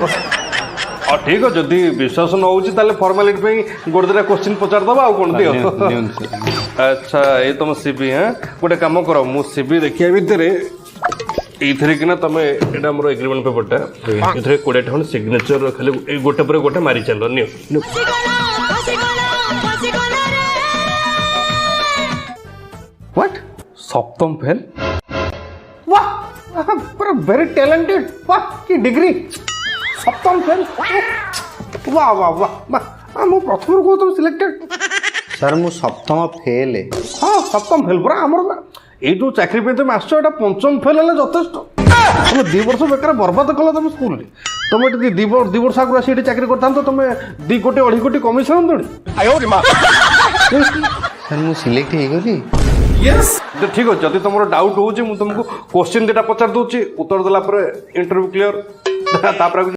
ठीक है जदि विश्वास न होची ताले फॉर्मेलिटी पे गोटे दिटा क्वेश्चन पचार दबा आ कोन दियो अच्छा ये तुम सीबी हैं गोटे काम करो मु सीबी देखिया भितर एथरे कि ना तमे एटा मोर एग्रीमेंट पेपरटा एथरे 20 ठन सिग्नेचर खाली गोटे पर गोटे मारी चलो नियो व्हाट सप्तम फेल वाह पूरा वेरी टैलेंटेड वाह की डिग्री सप्तम फेल वाह वाह वाह वाह मु प्रथम को तो सिलेक्टेड सर मु सप्तम फेल हाँ सप्तम फेल पूरा हमर ये जो चाकरी पे तुम आसो एटा पंचम फेल है जथेष्ट तुम 2 वर्ष बेकार बर्बाद कल तुम स्कूल तुम ये 2 वर्ष आगे आसी चाकरी करता तो तुम 2 कोटी 2.5 कोटी कमिशन दौड़ी सर मु सिलेक्ट हो गली यस ठीक है जदि तुम डाउट हो तुमको क्वेश्चन 2टा पचार दूची उत्तर देला इंटरव्यू क्लियर